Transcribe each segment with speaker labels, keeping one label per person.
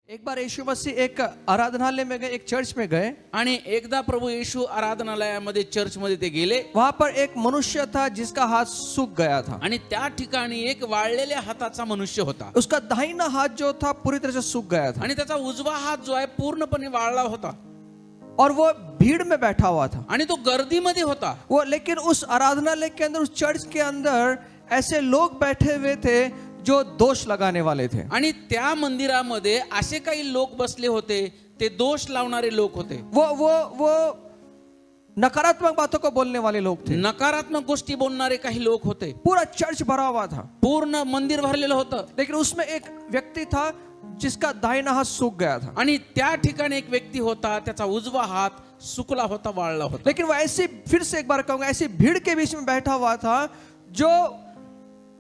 Speaker 1: एक बार यीशु मसीह एक आराधनालय में गए, एक चर्च में गए।
Speaker 2: आणि एकदा प्रभू येशू आराधनालयामध्ये चर्च मध्ये ते गेले
Speaker 1: वहां पर एक मनुष्य था जिसका हाथ सूख गया था।
Speaker 2: आणि त्या ठिकाणी एक वाळलेल्या हाताचा मनुष्य होता
Speaker 1: उसका दाहिना हाथ जो था पूरी तरह से सूख गया था
Speaker 2: आणि त्याचा उजवा हात जो आहे पूर्णपणे वाळला होता
Speaker 1: और वो भीड़ में बैठा हुआ था।
Speaker 2: आणि तो गर्दीमध्ये होता।
Speaker 1: वो लेकिन उस आराधनालय के अंदर, उस चर्च के अंदर ऐसे लोग बैठे हुए थे जो दोष लगाने वाले थे।
Speaker 2: आणि त्या मंदिरामध्ये असे काही लोक बसले होते, ते दोष लावणारे लोक होते।
Speaker 1: वो नकारात्मक बातों को बोलने वाले लोग थे।
Speaker 2: नकारात्मक गोष्टी बोलणारे काही लोक होते।
Speaker 1: पूरा चर्च भरा हुआ था,
Speaker 2: पूर्ण मंदिर भरलेलं होतं।
Speaker 1: लेकिन उसमें एक व्यक्ति था जिसका दाहिना हाथ सूख गया था।
Speaker 2: आणि त्या ठिकाणी एक व्यक्ति होता, त्याचा उजवा हात सुकला होता, वाळला होता।
Speaker 1: लेकिन वो ऐसी, फिर से एक बार कहूंगा, ऐसी भीड़ के बीच में बैठा हुआ था जो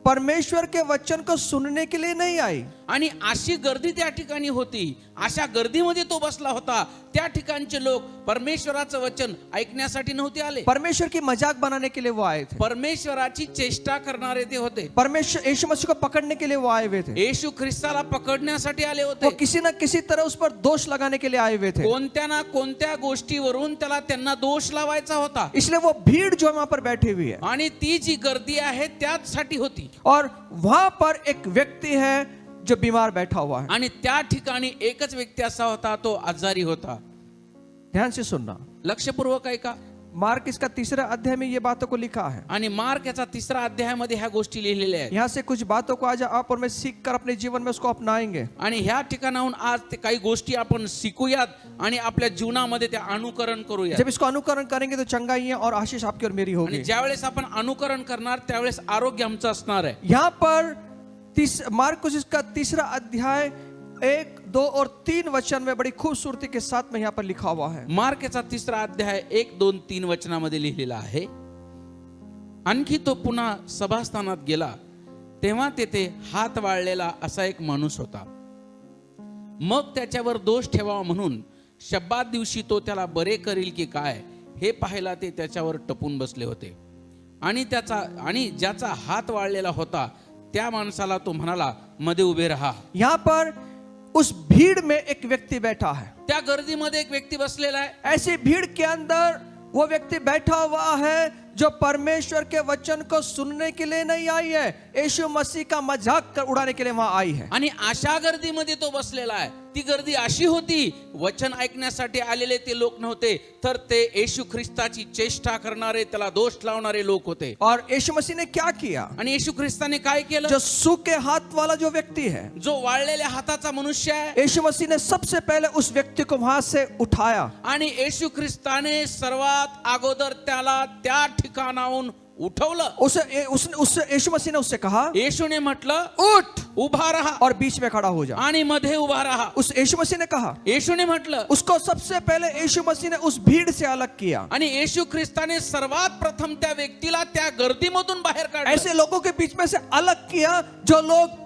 Speaker 1: परमेश्वर के वचन को सुनने के लिए नहीं आई।
Speaker 2: आणि अशी गर्दी त्या ठिकाणी होती। अशा गर्दीमध्ये तो बसला होता। त्या ठिकाणचे लोक परमेश्वराचं वचन ऐकण्यासाठी नव्हते आले,
Speaker 1: परमेश्वर की मजाक बनाने के लिए वो आए थे।
Speaker 2: परमेश्वराची चेष्टा करणारे ते होते।
Speaker 1: परमेश्वर यीशु मसीह को पकड़ने के लिए वो आए हुए थे।
Speaker 2: येशू ख्रिस्ताला पकडण्यासाठी आले
Speaker 1: वो
Speaker 2: होते।
Speaker 1: किसी न किसी तरह उस पर दोष लगाने के लिए आए हुए थे।
Speaker 2: कोणत्या ना कोणत्या गोष्टीवरून त्यांना दोष लावायचा होता।
Speaker 1: इसलिए वो भीड़ जो वहां पर बैठी हुई है,
Speaker 2: आणि ती जी गर्दी आहे त्याचसाठी होती।
Speaker 1: और वहां पर एक व्यक्ति है जो बीमार बैठा हुआ है।
Speaker 2: आणि त्या ठिकाणी एकच व्यक्ती असा होता, तो आजारी होता।
Speaker 1: ध्यान से सुनना,
Speaker 2: लक्षपूर्वक ऐका।
Speaker 1: मार्क इसका 3रा अध्याय में ये बातों को लिखा है।
Speaker 2: आणि मार्क याचा 3रा अध्यायामध्ये ह्या गोष्टी लिहिलेल्या आहेत।
Speaker 1: यहाँ से कुछ बातों को आज आप और मैं सीख कर अपने जीवन में उसको अपनाएंगे।
Speaker 2: आणि ह्या ठिकाणाहून आज ते काही गोष्टी आपण शिकूयात आणि आपल्या जीवनामध्ये ते अनुकरण करूया।
Speaker 1: जब इसको अनुकरण करेंगे तो चंगाई और आशीष आपकी और मेरी
Speaker 2: आणि
Speaker 1: होगी।
Speaker 2: ज्यावेळेस आपण अनुकरण करणार त्यावेळेस आरोग्य आमचं असणार आहे।
Speaker 1: यहाँ पर मार्कुस इसका 3रा अध्याय 1, 2 और 3 वचन में बड़ी खूबसूरती के साथ में यहाँ पर लिखा हुआ है।
Speaker 2: मार्क याचा 3रा अध्याय 1, 2, 3 वचनामध्ये लिहिलेला आहे। आणखी तो पुन्हा सभास्थानात गेला, तेव्हा तेथे हात वाळलेला असा एक माणूस होता। मग त्याच्यावर दोष ठेवावा म्हणून शब्बात दिवशी तो त्याला बरे करील की काय हे पाहायला ते त्याच्यावर टपून बसले होते। आणि ज्याचा हात वाळलेला होता त्या माणसाला तो म्हणाला, मध्ये उभे रहा।
Speaker 1: यहाँ पर उस भीड़ में एक व्यक्ति बैठा है।
Speaker 2: त्या गर्दीमध्ये एक व्यक्ती बसलेला आहे।
Speaker 1: ऐसी भीड़ के अंदर वो व्यक्ति बैठा हुआ है जो परमेश्वर के वचन को सुनने के लिए नहीं आई है, यीशु मसीह का मजाक उड़ाने के लिए वहां आई है।
Speaker 2: आणि अशा गर्दीमध्ये तो बसलेला आहे। ती गर्दी अशी होती, वचन ऐकण्यासाठी आलेले ते लोक नव्हते, तर ते येशू ख्रिस्ताची चेष्टा करणारे, त्याला दोष लावणारे लोक होते।
Speaker 1: और यीशु मसीह ने क्या किया?
Speaker 2: आणि येशू ख्रिस्ताने काय केलं?
Speaker 1: जो सूखे हाथ वाला जो व्यक्ति है,
Speaker 2: जो वाळलेल्या हाताचा मनुष्य आहे,
Speaker 1: यीशु मसीह ने सबसे पहले उस व्यक्ति को वहां से उठाया।
Speaker 2: आणि येशू ख्रिस्ताने सर्वात अगोदर त्याला त्या ठिकाणाहून उठवलं।
Speaker 1: उससे यीशु मसीह ने उससे कहा,
Speaker 2: येशूने म्हटलं,
Speaker 1: उठ,
Speaker 2: उभा रहा
Speaker 1: और बीच में खड़ा हो जा।
Speaker 2: आणि मध्ये उभा रहा।
Speaker 1: उस यीशु मसीह ने कहा,
Speaker 2: येशूने म्हटलं,
Speaker 1: उसको सबसे पहले यीशु मसीह ने उस भीड़ से अलग किया।
Speaker 2: आणि येशू ख्रिस्ताने सर्वात प्रथम त्या व्यक्तीला त्या गर्दीमधून बाहेर काढलं।
Speaker 1: ऐसे लोगों के बीच में से अलग किया जो लोग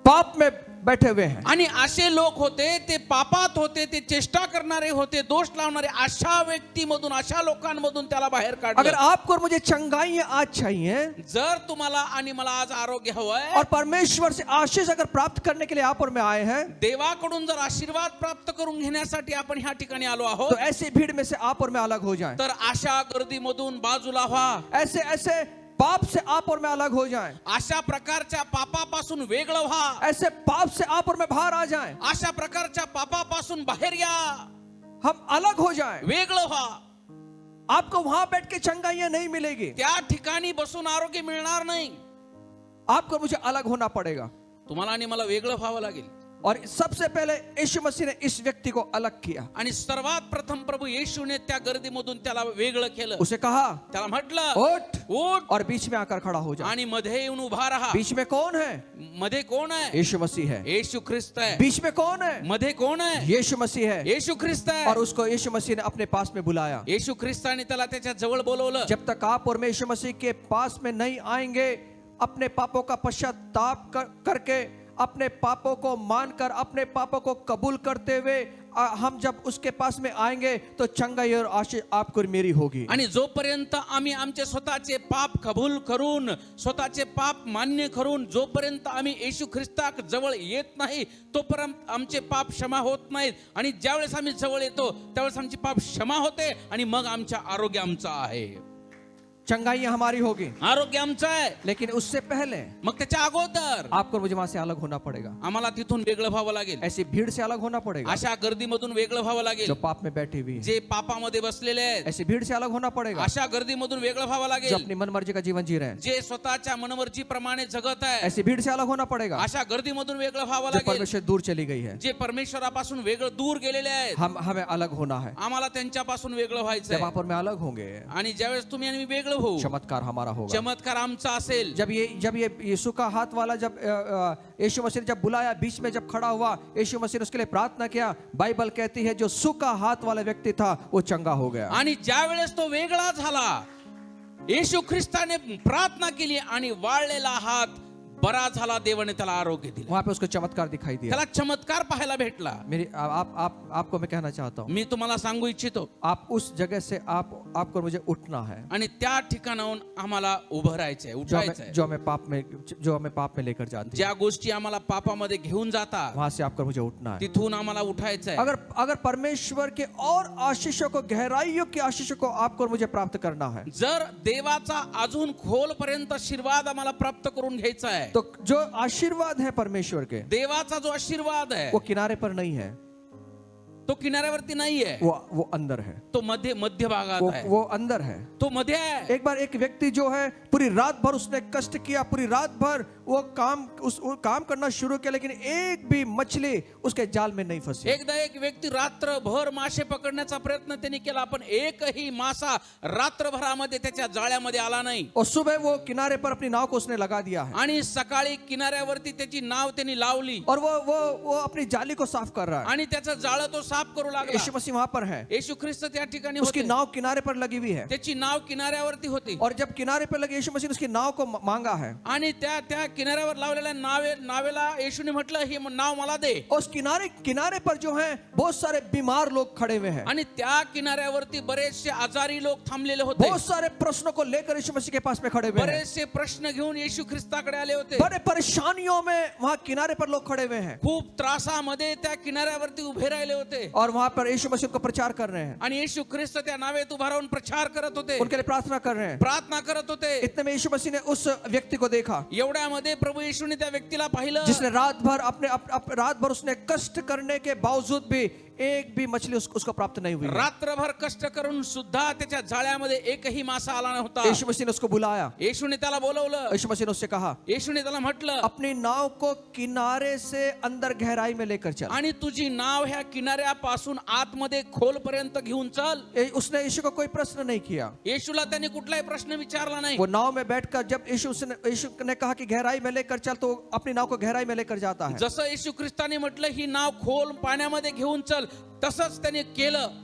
Speaker 1: पाप में बैठे हुए हैं।
Speaker 2: आणि असे लोक होते, ते पापात होते, ते चेष्टा करणारे होते, दोष लावणारे, अशा व्यक्तीमधून, अशा लोकांमधून त्याला बाहेर काढलं।
Speaker 1: अगर आपको और मुझे चंगाई आज चाहिए,
Speaker 2: जर तुम्हाला आणि मला आज आरोग्य हवंय
Speaker 1: और परमेश्वर से आशीष अगर प्राप्त करने के लिए आप और मैं आए हैं,
Speaker 2: देवाकडून जर आशीर्वाद प्राप्त करून घेण्यासाठी आपण ह्या ठिकाणी आलो आहोत,
Speaker 1: तो ऐसी भीड़ में से आप और मैं अलग हो जाएं।
Speaker 2: तर अशा गर्दीमधून बाजूला व्हा।
Speaker 1: ऐसे पाप से आप और मैं अलग हो जाएं।
Speaker 2: अशा प्रकारच्या पापापासून वेगळं व्हा।
Speaker 1: ऐसे पाप से आप और मैं बाहर आ जाएं।
Speaker 2: अशा प्रकारच्या पापापासून बाहेर या,
Speaker 1: हम अलग हो जाएं।
Speaker 2: वेगळं व्हा।
Speaker 1: आपको वहां बैठ के चंगाइयां नहीं मिलेगी,
Speaker 2: त्या ठिकाणी बसून आरोग्य मिळणार नाही।
Speaker 1: आपको मुझे अलग होना पड़ेगा।
Speaker 2: तुम्हाला आणि मला वेगळं व्हावं लागेल।
Speaker 1: और सबसे पहले यीशु मसीह ने इस व्यक्ति को अलग किया।
Speaker 2: आणि सर्वात प्रथम प्रभू येशूने त्या गर्दीमधून त्याला वेगळं केलं।
Speaker 1: उसे कहा,
Speaker 2: त्याला म्हटलं,
Speaker 1: उठ,
Speaker 2: उठ,
Speaker 1: और बीच में आकर खड़ा हो जा।
Speaker 2: आणि मध्ये येऊन उभा रहा।
Speaker 1: बीच में कौन है?
Speaker 2: मध्ये कोण आहे?
Speaker 1: यीशु मसीह है।
Speaker 2: येशू ख्रिस्त आहे।
Speaker 1: बीच में कौन है?
Speaker 2: मध्ये कोण आहे?
Speaker 1: यीशु मसीह है।
Speaker 2: येशू ख्रिस्त आहे।
Speaker 1: और उसको यीशु मसीह ने अपने पास में बुलाया।
Speaker 2: येशू ख्रिस्ताने त्याला त्याच्या जवळ बोलवलं।
Speaker 1: जब तक आप और मैं यीशु मसीह के पास में नहीं आएंगे, अपने पापों का पश्चाताप करके, अपने पापों को मानकर, अपने पापों को कबूल करते हुए, हम जब उसके पास में आएंगे तो चंगाई और आशीष आपको और मेरी होगी।
Speaker 2: आणि जोपर्यंत आम्ही आमचे स्वतःचे पाप कबूल करून स्वतःचे पाप मान्य करून जोपर्यंत आम्ही येशू ख्रिस्ताक जवळ येत नाही तोपर्यंत आमचे पाप क्षमा होत नाहीत आणि ज्यावेळेस आम्ही जवळ येतो त्यावेळेस आमची पाप क्षमा होते आणि मग आमचा आरोग्य आमचा आहे,
Speaker 1: चंगाई हमारी होगी।
Speaker 2: आरोग्य आमचं आहे।
Speaker 1: लेकिन उससे पहले
Speaker 2: मग त्याच्या अगोदर
Speaker 1: आपको और मुझे वहां से अलग होना पड़ेगा,
Speaker 2: आम्हाला तिथून वेगळं व्हावं लागेल,
Speaker 1: ऐसी भीड़ से अलग होना पड़ेगा
Speaker 2: अशा गर्दीमधून वेगळं व्हावं लागेल,
Speaker 1: जो पाप में बैठी हुई है।
Speaker 2: जे पापामध्ये बसलेले आहेत
Speaker 1: ऐसी भीड़ से अलग होना पड़ेगा
Speaker 2: अशा गर्दीमधून वेगळं व्हावं
Speaker 1: जो
Speaker 2: लागेल,
Speaker 1: अपनी मनमर्जी का जीवन जी रहे हैं।
Speaker 2: जे स्वतःच्या मनमर्जी प्रमाणे जगत आहे
Speaker 1: ऐसी भीड़ से अलग होना पड़ेगा
Speaker 2: अशा गर्दीमधून वेगळं व्हावं
Speaker 1: जो
Speaker 2: लागेल,
Speaker 1: परमेश्वर दूर चली गई है।
Speaker 2: जे परमेश्वरापासून वेगळं दूर गेलेले आहेत
Speaker 1: हमें अलग होना है।
Speaker 2: आम्हाला त्यांच्यापासून वेगळं
Speaker 1: जब
Speaker 2: व्हायचंय
Speaker 1: आप और मैं अलग होंगे
Speaker 2: आणि ज्यावेळेस तुम्ही आणि मी वेगळं होऊ
Speaker 1: चमत्कार हमारा होगा।
Speaker 2: चमत्कार आमचा असेल।
Speaker 1: जब ये यीशु का हाथ वाला जब यीशु मसीह ने जब बुलाया बीच में जब खड़ा हुआ यीशु मसीह ने उसके लिए प्रार्थना किया, बाइबल कहती है जो सूखा हाथ वाला व्यक्ति था वो चंगा हो गया।
Speaker 2: आणि ज्यावेळेस तो वेगळा झाला येशू ख्रिस्ताने प्रार्थना केली आणि वाळलेला हात बरा झाला, देवाने त्याला आरोग्य दिले,
Speaker 1: वहां पे उसको चमत्कार दिखाई दिया।
Speaker 2: त्याला चमत्कार पाहायला भेटला।
Speaker 1: आपको मैं कहना चाहता हूँ
Speaker 2: मी तुम्हाला सांगू इच्छितो
Speaker 1: आप उस जगह से आपको मुझे उठना है
Speaker 2: आणि त्या ठिकाणाहून आम्हाला उभं राहायचंय, उठायचंय।
Speaker 1: जो हमें पाप में लेकर जाती
Speaker 2: ज्या गोष्टी आम्हाला पापामध्ये घेऊन जातात
Speaker 1: वहां से आपको मुझे उठना है।
Speaker 2: तिथून आम्हाला उठायचंय।
Speaker 1: अगर परमेश्वर के और आशीषों को, गहराइयों की आशीषों को आपको और मुझे प्राप्त करना है,
Speaker 2: जर देवाचा अजून खोलपर्यंत आशीर्वाद आम्हाला प्राप्त करून घ्यायचा आहे
Speaker 1: तो जो आशीर्वाद है परमेश्वर के
Speaker 2: देवाचा जो आशीर्वाद आहे
Speaker 1: वो किनारे पर नहीं है,
Speaker 2: तो किनाऱ्यावरती नाहीये,
Speaker 1: वो अंदर है,
Speaker 2: तो मध्य भागात आहे,
Speaker 1: वो अंदर है।
Speaker 2: तो मध्ये आहे।
Speaker 1: एक बार एक व्यक्ति जो है पूरी रात भर उसने कष्ट किया, पूरी रात भर वो काम करना शुरू किया, लेकिन एक भी मछली उसके जाल में नहीं फंसी।
Speaker 2: एकदा एक व्यक्ती रात्रभर मासे पकडण्याचा प्रयत्न त्यांनी केला पण एकही मासा रात्रभरामध्ये त्याच्या जाळ्यामध्ये आला नाही।
Speaker 1: और सुबह वो किनारे पर अपनी नाव को उसने लगा दिया है
Speaker 2: आणि सकाळी किनाऱ्यावरती त्याची नाव त्यांनी लावली
Speaker 1: और वो अपनी जाली को साफ कर रहा है।
Speaker 2: आणि त्याचं जाळं तो साफ करू लागला।
Speaker 1: यीशु मसीह वहां पर है,
Speaker 2: येशू ख्रिस्त त्या ठिकाणी
Speaker 1: उसकी
Speaker 2: होते,
Speaker 1: नाव किनारे पर लगी हुई है
Speaker 2: त्याची नाव किनाऱ्यावरती होती
Speaker 1: और जब किनारे पर लगी यीशु मसीह ने उसकी नाव को मांगा है
Speaker 2: आणि त्या किनाऱ्यावर लावलेल्या नावेला येशूने म्हटलं ही नाव मला दे।
Speaker 1: उस किनारे पर जो है बहुत सारे बीमार लोग खड़े हुए हैं,
Speaker 2: आणि त्या किनाऱ्यावरती बरेचसे आजारी लोक थांबलेले होते,
Speaker 1: बहुत सारे प्रश्नों को लेकर यीशु मसीह के पास में खड़े हुए हैं,
Speaker 2: बरेचसे प्रश्न घेऊन येशू ख्रिस्ताकडे आले होते,
Speaker 1: बड़े परेशानियों में वहां किनारे पर लोग खड़े हुए हैं
Speaker 2: खूप त्रासामध्ये त्या किनाऱ्यावरती उभे राहिले होते
Speaker 1: और वहां पर यीशु मसीह को प्रचार कर रहे हैं,
Speaker 2: आणि येशू ख्रिस्त त्या नावेत उभा राहून प्रचार करत होते,
Speaker 1: उनके लिए प्रार्थना कर रहे हैं।
Speaker 2: प्रार्थना करत होते।
Speaker 1: इतने में यीशु मसीह ने उस व्यक्ति को देखा
Speaker 2: एवढ्यामध्ये प्रभू येशूने त्या व्यक्तीला पाहिलं
Speaker 1: जिसने रात भर उसने कष्ट करने के बावजूद भी एक भी मछली उसको प्राप्त नहीं हुई।
Speaker 2: रात्रभर कष्ट करून सुद्धा त्याच्या जाळ्यामध्ये एकही मासा आला नव्हता।
Speaker 1: यीशु मसीह ने उसको बुलाया,
Speaker 2: येशूने त्याला बोलवलं,
Speaker 1: यीशु मसीह ने उससे कहा
Speaker 2: येशूने त्याला म्हटलं
Speaker 1: अपनी नाव को किनारे से अंदर गहराई में लेकर चल,
Speaker 2: आणि तुझी नाव ह्या किनाऱ्यापासून आतमध्ये खोलपर्यंत घेऊन चल।
Speaker 1: उसने यीशु को कोई प्रश्न नहीं किया,
Speaker 2: येशूला त्याने कुठलाही प्रश्न विचारला नाही।
Speaker 1: वो नाव में बैठकर जब यीशु ने कहा कि गहराई में लेकर चल तो अपनी नाव को गहराई में लेकर जाता है।
Speaker 2: जसं येशू ख्रिस्ताने म्हटलं ही नाव खोल पाण्यामध्ये घेऊन चल तसंच त्याने केलं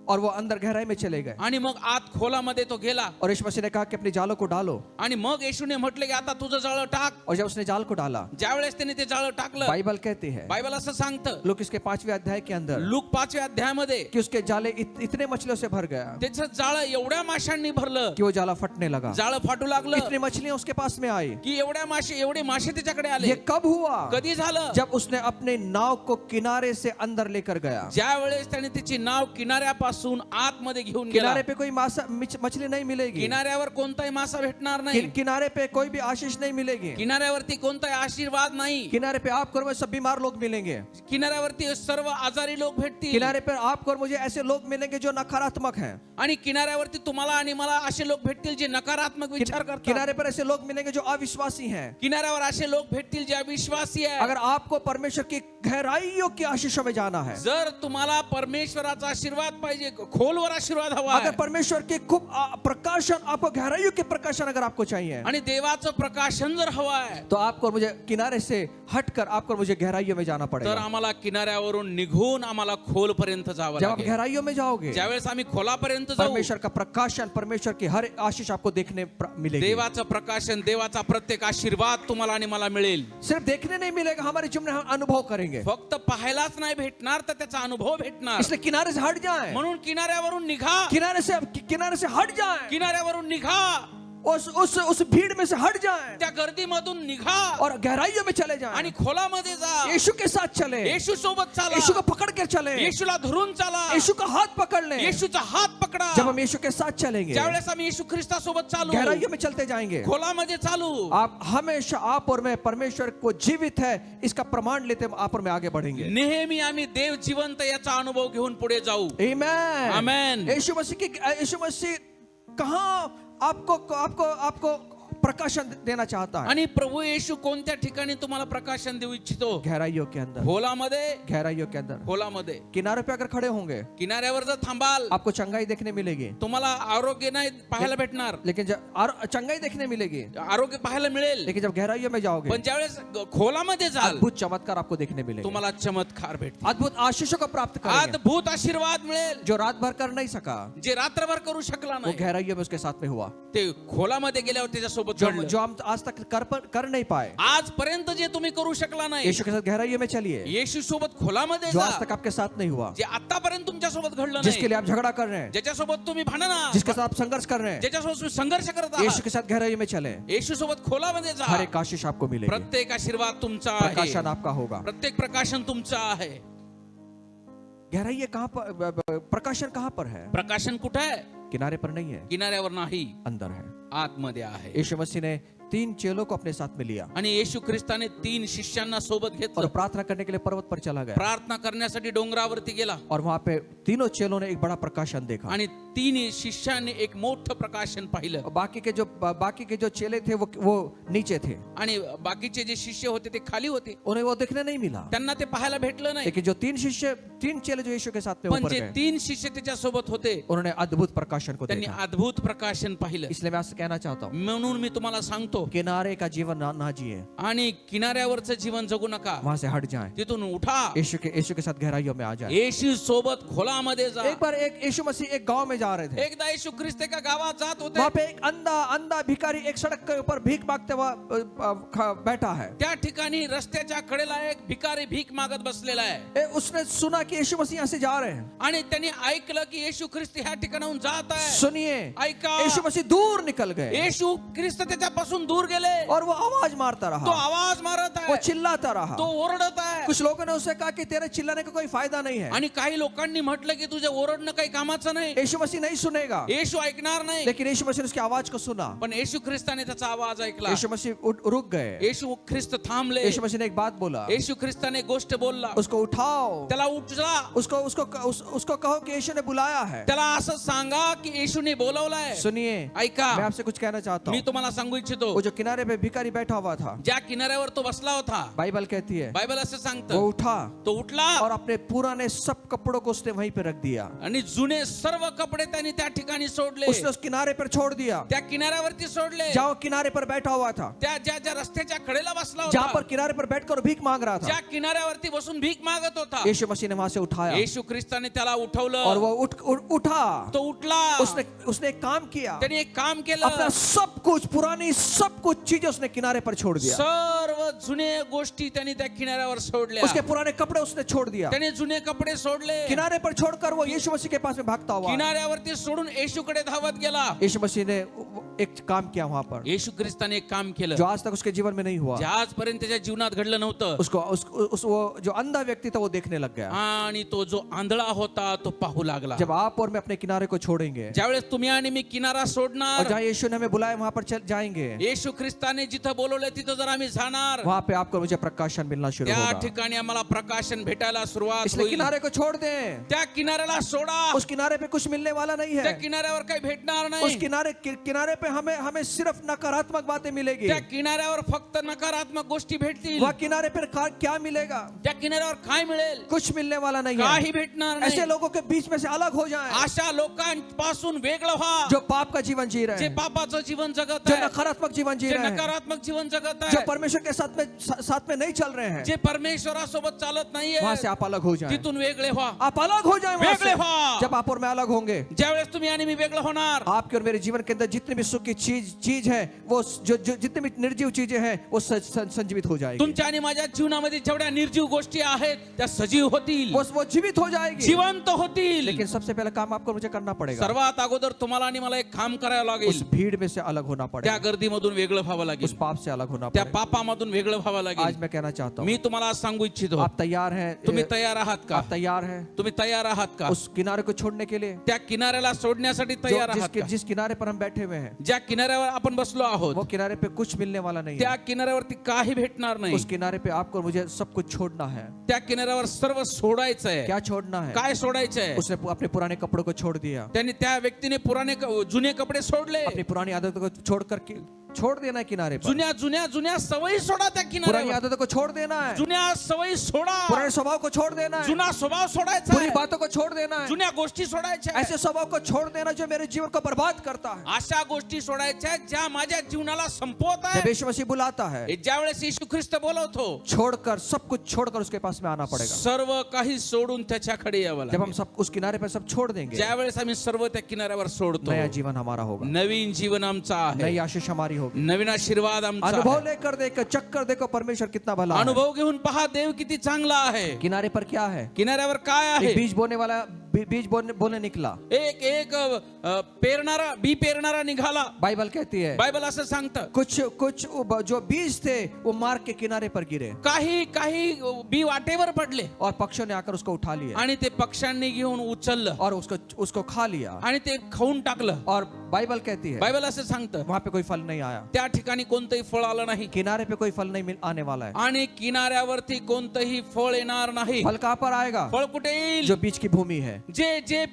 Speaker 1: और वो अंदर गहराई में चले गए
Speaker 2: आणि मग आत खोलामध्ये तो गेला
Speaker 1: और यीशु मसीह ने कहा कि अपनी जालों को डालो
Speaker 2: आणि मग येशूने म्हटलं की आता तुझं जाळं टाक।
Speaker 1: और जब उसने जाल को डाला,
Speaker 2: ज्यावेळेस त्याने ते जाळं टाकलं,
Speaker 1: बाइबल कहती है,
Speaker 2: बायबल असं सांगतं
Speaker 1: लूक इसके 5वें अध्याय के अंदर,
Speaker 2: लूक 5व्या अध्यायामध्ये
Speaker 1: कि उसके जाले इतने मछलियों से भर गया
Speaker 2: त्याचं जाळं एवढ्या माशांनी भरलं
Speaker 1: कि वो जाला फटने लगा,
Speaker 2: जाळं फाटू लागलं,
Speaker 1: इतनी मछलियां उसके पास में आई।
Speaker 2: की एवढे मासे त्याच्याकडे आले।
Speaker 1: ये कब हुआ?
Speaker 2: कधी झालं?
Speaker 1: जब उसने अपने नाव को किनारे से अंदर लेकर गया।
Speaker 2: ज्यावेळेस त्याने त्याची नाव किनाऱ्यापासून आतमध्ये घेऊन गेला।
Speaker 1: किनारे पे कोई मछली नहीं मिलेगी,
Speaker 2: किनाऱ्यावर कोणताही मासा भेटणार नाही,
Speaker 1: किनारे पे कोई भी आशीष नहीं मिलेगी,
Speaker 2: किनाऱ्यावरती कोणताही आशीर्वाद नाही,
Speaker 1: किनारे पे आपको और मुझे सब बीमार लोग मिलेंगे,
Speaker 2: किनाऱ्यावरती सर्व आजारी लोक भेटतील,
Speaker 1: किनारे पे आपको और मुझे ऐसे लोग मिलेंगे जो नकारात्मक हैं,
Speaker 2: आणि किनाऱ्यावरती तुम्हाला आणि मला असे लोक भेटतील जे नकारात्मक विचार करतात,
Speaker 1: किनारे पर ऐसे लोग मिलेंगे जो अविश्वासी हैं,
Speaker 2: किनाऱ्यावर असे लोक भेटतील जे अविश्वासी आहे।
Speaker 1: अगर आपको परमेश्वर की गहराइयों की आशीषों में जाना है,
Speaker 2: जर तुम्हाला परमेश्वराचा आशीर्वाद पाहिजे जे खोलवर आशीर्वाद हवा
Speaker 1: अगर
Speaker 2: आहे
Speaker 1: परमेश्वर की खूब प्रकाशन, आपको गहराइयों के प्रकाशन अगर आपको चाहिए,
Speaker 2: आणि देवाचं प्रकाशन जर हवं आहे
Speaker 1: तो आपको और मुझे किनारे से हटकर आपको और मुझे गहराइयों में जाना
Speaker 2: तर
Speaker 1: पड़ेगा।
Speaker 2: आम्हाला किनाऱ्यावरून निघून आम्हाला खोलपर्यंत जावं
Speaker 1: जब आप
Speaker 2: लागेल.
Speaker 1: गहराइयों में जाओगे,
Speaker 2: ज्यावेळेस आम्ही खोलापर्यंत जाऊ
Speaker 1: परमेश्वर का प्रकाशन, परमेश्वर की हर आशीष आपको देखने मिलेगी।
Speaker 2: देवाचं प्रकाशन, देवाचा प्रत्येक आशीर्वाद तुम्हाला आणि मला मिळेल.
Speaker 1: सिर्फ देखने नहीं मिलेगा, हमारे जीवन में हम अनुभव करेंगे।
Speaker 2: फक्त पाहायलाच नाही भेटणार तर त्याचा अनुभव भेटणार.
Speaker 1: इसलिए किनारे से हट जाए,
Speaker 2: म्हणून किनाऱ्यावरून निघा,
Speaker 1: किनारे से हट जाए,
Speaker 2: किनाऱ्यावरून निघा,
Speaker 1: उस भीड़ में से हट जाए
Speaker 2: त्या गर्दीमधून निघा
Speaker 1: और गहराइयों में चले जाए,
Speaker 2: आणि खोलामध्ये जा.
Speaker 1: यीशु के साथ चले,
Speaker 2: येशू सोबत चाला,
Speaker 1: यीशु को पकड़ कर चले,
Speaker 2: येशूला धरून चाला,
Speaker 1: यीशु का हाथ पकड़ ले।
Speaker 2: येशूचा हात पकडा.
Speaker 1: जब हम यीशु के साथ चलेंगे,
Speaker 2: ज्यावेळेस आम्ही येशू ख्रिस्तासोबत चालू,
Speaker 1: गहराइयों में चलते जाएंगे,
Speaker 2: खोलामध्ये चालू,
Speaker 1: आप हमेशा, आप और मैं परमेश्वर को जीवित है इसका प्रमाण लेते आप और मैं आगे बढ़ेंगे।
Speaker 2: नेहमी आम्ही देव जिवंत याचा अनुभव घेऊन पुढे जाऊ.
Speaker 1: आमेन,
Speaker 2: आमेन.
Speaker 1: यीशु मसीह कहाँ आपको प्रकाशन देना चाहता है?
Speaker 2: आणि प्रभू येशू कोणत्या ठिकाणी तुम्हाला प्रकाशन देऊ इच्छितो?
Speaker 1: गहराइयों के अंदर,
Speaker 2: खोलामध्ये,
Speaker 1: गहराइयों के अंदर।
Speaker 2: खोलामध्ये.
Speaker 1: किनारे पे अगर खड़े होंगे,
Speaker 2: किनाऱ्यावर जर थांबाल,
Speaker 1: आपको चंगाई देखने मिलेगी,
Speaker 2: तुम्हाला आरोग्य नाही पाहायला भेटणार,
Speaker 1: लेकिन जब चंगाई देखने मिलेगी,
Speaker 2: आरोग्य पाहायला मिळेल,
Speaker 1: लेकिन जब गहराइयों में जाओगे,
Speaker 2: पण ज्यावेळेस खोलामध्ये जाल,
Speaker 1: अद्भुत चमत्कार आपको देखने मिलेगा,
Speaker 2: तुम्हाला चमत्कार भेटतील,
Speaker 1: अद्भुत आशीषों को प्राप्त करेंगे,
Speaker 2: अद्भुत आशीर्वाद मिळेल.
Speaker 1: जो रात भर कर नहीं सका,
Speaker 2: जे रात्रभर करू शकला
Speaker 1: वो
Speaker 2: नाही,
Speaker 1: गहराइयों में उसके साथ में हुआ।
Speaker 2: ते खोलामध्ये गेल्यावर त्याच्यासोबत
Speaker 1: जो
Speaker 2: घडलं.
Speaker 1: जो हम आज तक कर नहीं पाए,
Speaker 2: आजपर्यंत जे तुम्ही करू शकला नाही,
Speaker 1: यीशु के साथ गहराइयों में चलिए।
Speaker 2: येशू सोबत खोलामध्ये
Speaker 1: जो
Speaker 2: जा.
Speaker 1: आज तक आपके साथ नहीं हुआ,
Speaker 2: जे आतापर्यंत तुमच्या सोबत घडलं
Speaker 1: जिसके
Speaker 2: नाही,
Speaker 1: लिए आप झगड़ा कर रहे हैं,
Speaker 2: ज्याच्यासोबत तुम्ही भांडणा,
Speaker 1: जिसके साथ आप संघर्ष कर रहे हैं,
Speaker 2: ज्याच्यासोबत तुम्ही संघर्ष करत
Speaker 1: यीशु
Speaker 2: आहात,
Speaker 1: के साथ गहराइयों में चले,
Speaker 2: येशू सोबत खोलामध्ये जा.
Speaker 1: हर एक आशीष आपको मिलेगी,
Speaker 2: प्रत्येक आशीर्वाद तुमचा आहे,
Speaker 1: प्रकाशन आपका होगा।
Speaker 2: प्रत्येक प्रकाशन तुमचा आहे.
Speaker 1: गहराई कहाँ पर, प्रकाशन कहाँ पर है?
Speaker 2: प्रकाशन कुठे आहे?
Speaker 1: किनारे पर नहीं है,
Speaker 2: किनाऱ्यावर नाही,
Speaker 1: अंदर है।
Speaker 2: आतमध्ये आहे.
Speaker 1: यीशु मसीह ने 3 चेलों को अपने साथ में लिया
Speaker 2: आणि येशू ख्रिस्ताने 3 शिष्यांना सोबत
Speaker 1: और
Speaker 2: घेतलं,
Speaker 1: प्रार्थना करने के लिए पर्वत पर चला गया,
Speaker 2: प्रार्थना करण्यासाठी डोंगरावरती गेला,
Speaker 1: और वहां पे तीनों चेलों ने एक बड़ा प्रकाशन देखा।
Speaker 2: आणि 3 शिष्यांनी एक मोठं प्रकाशन पाहिलं,
Speaker 1: और बाकी के जो चेले थे वो नीचे थे,
Speaker 2: आणि बाकीचे जे शिष्य होते ते खाली होते,
Speaker 1: उन्हें वो देखने नहीं मिला।
Speaker 2: त्यांना ते पाहायला भेटलं नाही.
Speaker 1: लेकिन जो 3 चेले जो यीशु के साथ में
Speaker 2: पण
Speaker 1: ऊपर
Speaker 2: जे
Speaker 1: गए,
Speaker 2: 3 शिष्य त्याच्या सोबत होते,
Speaker 1: उन्होंने अद्भुत प्रकाशन को
Speaker 2: त्यांनी
Speaker 1: देखा।
Speaker 2: अद्भुत प्रकाशन पाहिलं.
Speaker 1: इसलिए मैं आपसे कहना चाहता हूँ,
Speaker 2: म्हणून मी तुम्हाला सांगतो,
Speaker 1: किनारे का जीवन ना जिए,
Speaker 2: आणि किनाऱ्यावरचं जीवन जगू नका,
Speaker 1: वहां से हट जाए,
Speaker 2: तिथून उठा,
Speaker 1: यीशु के साथ गहराइयों में आ जाए।
Speaker 2: येशू सोबत खोलामध्ये जा.
Speaker 1: एक बार यीशु मसीह एक गांव में जा रहे थे,
Speaker 2: एकदा येशू ख्रिस्त एका गावात जात होते,
Speaker 1: वहां पे एक अंधा भिखारी एक सड़क के ऊपर भीख मांगते हुआ बैठा है।
Speaker 2: त्या ठिकाणी रस्त्याच्या कडेला एक भिकारी भीक मागत बसलेला आहे,
Speaker 1: उसने सुना कि यीशु मसीह यहाँ से जा रहे हैं।
Speaker 2: आणि त्यांनी ऐकलं की येशू ख्रिस्त ह्या ठिकाणाहून जात आहे.
Speaker 1: सुनिए,
Speaker 2: ऐका,
Speaker 1: यीशु मसीह दूर निकल गए
Speaker 2: येशू ख्रिस्त त्याच्यापासून दूर गेले,
Speaker 1: और वो आवाज मारता
Speaker 2: तो
Speaker 1: रहा,
Speaker 2: आवाज मारत
Speaker 1: वो
Speaker 2: आहे,
Speaker 1: चिल्लाता रहा।
Speaker 2: तो ओरडत आहे.
Speaker 1: कुछ लोगों ने उससे कहा कि तेरे चिल्लाने का कोई फायदा नहीं है,
Speaker 2: आणि काही लोकांनी म्हटलं की तुझे ओरडणं काही कामाचं नाही,
Speaker 1: यीशु मसीह नहीं सुनेगा।
Speaker 2: येशू ऐकणार नाही.
Speaker 1: लेकिन यीशु मसीह ने उसकी आवाज को सुना,
Speaker 2: पण येशू ख्रिस्ताने त्याचा आवाज ऐकला.
Speaker 1: यीशु मसीह रुक गए।
Speaker 2: येशू ख्रिस्त थांबले.
Speaker 1: यीशु मसीह ने एक बात बोला,
Speaker 2: येशू ख्रिस्ताने गोष्ट बोलला,
Speaker 1: उसको उठाओ,
Speaker 2: त्याला उठला,
Speaker 1: उसको कहो कि यीशु ने बुलाया है।
Speaker 2: त्याला असं सांगा की येशूने बोलवलंय.
Speaker 1: सुनिए,
Speaker 2: ऐका,
Speaker 1: मैं आपसे कुछ कहना चाहता
Speaker 2: मी
Speaker 1: हूँ,
Speaker 2: तुम्हाला सांगू इच्छितो,
Speaker 1: वो जो किनारे पे भिखारी बैठा हुआ था,
Speaker 2: ज्या किनाऱ्यावर तो बसला होता,
Speaker 1: बाइबल कहती है
Speaker 2: बायबल असं
Speaker 1: वो
Speaker 2: सांगतं,
Speaker 1: उठा
Speaker 2: तो उठला
Speaker 1: और अपने पुराने सब कपड़ों को उसने वहीं पे रख दिया,
Speaker 2: आणि जुने सर्व कपडे त्यांनी त्या ठिकाणी सोडले,
Speaker 1: उसने उस किनारे पर छोड़ दिया।
Speaker 2: त्या किनाऱ्यावरती सोडले,
Speaker 1: जहाँ किनारे पर बैठा हुआ था,
Speaker 2: त्या ज्या रस्त्याच्या कडेला बसला
Speaker 1: जहाँ
Speaker 2: होता,
Speaker 1: पर किनारे पर बैठकर भीख मांग रहा था,
Speaker 2: ज्या किनाऱ्यावरती बसून भीक मागत होता,
Speaker 1: यीशु मसीह ने वहां से उठाया
Speaker 2: येशू ख्रिस्ताने त्याला उठवलं,
Speaker 1: और वो उठा।
Speaker 2: तो उठला,
Speaker 1: उसने एक काम किया,
Speaker 2: त्यांनी एक काम केलं,
Speaker 1: अपना सब कुछ, पुरानी सब कुछ चीजें उसने किनारे पर छोड़ दिया।
Speaker 2: सर्व जुने गोष्टी त्यांनी त्या किनाऱ्यावर सोडल्या,
Speaker 1: उसके पुराने कपड़े उसने छोड़ दिया,
Speaker 2: त्याने जुने कपडे सोडले,
Speaker 1: किनारे पर छोड़कर वो यीशु मसीह के पास में भागता हुआ,
Speaker 2: किनाऱ्यावरती सोडून येशूकडे धावत गेला.
Speaker 1: यीशु मसीह ने एक काम किया वहां पर,
Speaker 2: येशू ख्रिस्ताने एक काम केलं,
Speaker 1: जो आज तक उसके जीवन में नहीं हुआ।
Speaker 2: जे आजपर्यंत त्याच्या जीवनात घडलं नव्हतं.
Speaker 1: वो जो अंधा व्यक्ति था वो देखने लग गया।
Speaker 2: आणि तो जो आंधळा होता तो पाहू लागला.
Speaker 1: जब आप और मैं अपने किनारे को छोड़ेंगे,
Speaker 2: ज्यावेळेस तुम्ही आणि मी किनारा
Speaker 1: और
Speaker 2: सोडणार,
Speaker 1: जहाँ यीशु ने हमें बुलाया वहां पर जाएंगे,
Speaker 2: येशू ख्रिस्ताने जिथं बोलवलं तिथं जर आम्ही जाणार,
Speaker 1: वहां पे आपको मुझे प्रकाशन मिलना शुरू
Speaker 2: त्या
Speaker 1: होगा।
Speaker 2: ठिकाणी आम्हाला प्रकाशन भेटायला सुरुवात
Speaker 1: इसलिए
Speaker 2: होईल.
Speaker 1: किनारे को छोड़ दें,
Speaker 2: त्या किनाऱ्याला सोडा.
Speaker 1: उस किनारे पे कुछ मिलने वाला नहीं
Speaker 2: त्या
Speaker 1: है।
Speaker 2: किनाऱ्यावर काही भेटणार
Speaker 1: उस
Speaker 2: नाही.
Speaker 1: किनारे पे हमें हमें सिर्फ नकारात्मक बातें मिलेगी।
Speaker 2: त्या किनाऱ्यावर फक्त नकारात्मक गोष्टी भेटतील.
Speaker 1: वह किनारे पर क्या मिलेगा?
Speaker 2: त्या किनाऱ्यावर काय मिळेल?
Speaker 1: कुछ मिलने वाला नहीं है।
Speaker 2: काही भेटणार नाही.
Speaker 1: ऐसे लोगों के बीच में से अलग हो जाएं,
Speaker 2: अशा लोकांपासून वेगळं व्हा,
Speaker 1: जो पाप का जीवन जी रहे
Speaker 2: जे
Speaker 1: हैं,
Speaker 2: पापाचं जीवन जगत
Speaker 1: जो
Speaker 2: आहे,
Speaker 1: नकारात्मक जीवन जी
Speaker 2: जे
Speaker 1: रहे हैं,
Speaker 2: नकारात्मक जीवन जगत
Speaker 1: जो
Speaker 2: आहे,
Speaker 1: परमेश्वर के साथ में नहीं चल रहे हैं,
Speaker 2: जे परमेश्वरासोबत चालत नाहीये,
Speaker 1: वहां से आप अलग हो जाएं।
Speaker 2: तिथून वेगळे व्हा.
Speaker 1: आप अलग हो जाएं वहां
Speaker 2: वेगळे
Speaker 1: से।
Speaker 2: व्हा.
Speaker 1: जब आप और मैं अलग होंगे,
Speaker 2: ज्यावेळेस तुम्ही आणि मी वेगळं होणार,
Speaker 1: आपके और मेरे जीवन के अंदर जितनी भी सुख की चीज है, वो जो जितनी भी निर्जीव चीजें हैं, वो संजीवित हो जाएगी।
Speaker 2: तुमच्या आणि माझ्या जीवनामध्ये जेवढ्या निर्जीव गोष्टी आहेत त्या सजीव होतील,
Speaker 1: वो जीवित हो जाएगी।
Speaker 2: जिवंत होतील.
Speaker 1: लेकिन सबसे पहला काम आपको मुझे करना पड़ेगा,
Speaker 2: सर्वात अगोदर तुम्हाला आणि मला एक काम करावं
Speaker 1: उस
Speaker 2: लागेल.
Speaker 1: भीड़ में से अलग होना
Speaker 2: त्या
Speaker 1: पड़ेगा,
Speaker 2: गर्दीमधून वेगळं व्हावं
Speaker 1: उस
Speaker 2: लागेल,
Speaker 1: पाप से अलग होना
Speaker 2: त्या
Speaker 1: पड़ेगा।
Speaker 2: पापामधून वेगळं व्हावं
Speaker 1: आज
Speaker 2: लागेल.
Speaker 1: मैं कहना चाहता हूँ,
Speaker 2: मी तुम्हाला आज सांगू इच्छितो,
Speaker 1: आप तैयार हैं?
Speaker 2: तुम्ही तयार आहात का?
Speaker 1: आप तैयार हैं
Speaker 2: तुम्ही तयार आहात का?
Speaker 1: उस किनारे को छोड़ने के लिए?
Speaker 2: त्या किनाऱ्याला सोडण्यासाठी तयार आहात का?
Speaker 1: जिस किनारे पर हम बैठे हुए हैं,
Speaker 2: ज्या किनाऱ्यावर आपण बसलो आहोत,
Speaker 1: वो किनारे पे कुछ मिलने वाला नहीं
Speaker 2: त्या
Speaker 1: है।
Speaker 2: किनाऱ्यावरती काही भेटणार नाही.
Speaker 1: उस किनारे पे आपको मुझे सब कुछ छोड़ना है।
Speaker 2: त्या किनाऱ्यावर सर्व सोडायचं आहे.
Speaker 1: क्या छोड़ना है?
Speaker 2: काय सोडायचं आहे?
Speaker 1: उसने अपने पुराने कपड़ों को छोड़ दिया,
Speaker 2: त्यांनी त्या व्यक्तीने जुने कपडे सोडले.
Speaker 1: अपनी पुरानी आदतों को छोड़ देना है किनारे पर।
Speaker 2: जुन्या सवयी सोडा. त्या
Speaker 1: पुरानी
Speaker 2: किनाऱ्यावर
Speaker 1: आदतों को छोड़ देना है,
Speaker 2: जुन्या सवयी सोडा.
Speaker 1: पुराने स्वभाव को छोड़ देना है,
Speaker 2: जुना स्वभाव सोडायचा
Speaker 1: बुरी
Speaker 2: आहे.
Speaker 1: बातों को छोड़ देना है,
Speaker 2: जुन्या गोष्टी सोडायच्या आहेत.
Speaker 1: ऐसे स्वभाव को छोड़ देना जो मेरे जीवन को बर्बाद करता है।
Speaker 2: अशा गोष्टी सोडायच्या आहेत, ज्या माझ्या जीवनाला संपवत
Speaker 1: जब
Speaker 2: आहे.
Speaker 1: यीशु मसीह बुलाता है,
Speaker 2: ज्या वेळेस येशू ख्रिस्त बोलवतो,
Speaker 1: छोड़कर सब कुछ छोड़कर उसके पास में आना पड़ेगा।
Speaker 2: सर्व काही सोडून त्याच्याकडे यावं
Speaker 1: जब हम
Speaker 2: लागेल.
Speaker 1: सब उस किनारे पर सब छोड़ देंगे,
Speaker 2: ज्या वेळेस आम्ही सर्व त्या किनाऱ्यावर सोडतो,
Speaker 1: नया जीवन हमारा होगा,
Speaker 2: नवीन जीवन आमचा आहे,
Speaker 1: नई आशीष हमारी होगी।
Speaker 2: नवीन आशीर्वाद आमचा
Speaker 1: अनुभव
Speaker 2: आहे.
Speaker 1: लेकर देखो, चक्कर देखो परमेश्वर कितना भला है।
Speaker 2: अनुभव घेऊन पहा देव किती चांगला आहे.
Speaker 1: किनारे पर क्या है?
Speaker 2: किनाऱ्यावर काय आहे?
Speaker 1: एक बीज बोने वाला बीज बोने निकला।
Speaker 2: एक बी पेरणारा निघाला.
Speaker 1: बाइबल कहती है
Speaker 2: बायबल असं सांगतं,
Speaker 1: कुछ जो बीज थे वो मार्ग के किनारे पर गिरे
Speaker 2: काही बी वाटेवर पडले
Speaker 1: और पक्षियों ने आकर उसको उठा लिया
Speaker 2: आणि ते पक्ष्यांनी घेऊन उचललं
Speaker 1: और उसको खा लिया।
Speaker 2: आणि ते खाऊन टाकलं.
Speaker 1: और बाइबल कहती है
Speaker 2: बायबल असं सांगतं,
Speaker 1: वहां पे कोई फल नहीं आया,
Speaker 2: त्या ठिकाणी कोणतंही फळ आलं नाही
Speaker 1: किनारे पे कोई फल नहीं आने वाला है।
Speaker 2: आणि किनाऱ्यावरती कोणतंही फळ येणार नाही.
Speaker 1: फल कहां पर आएगा?
Speaker 2: फळ कुठे येईल?
Speaker 1: जो बीच की भूमि है,
Speaker 2: जे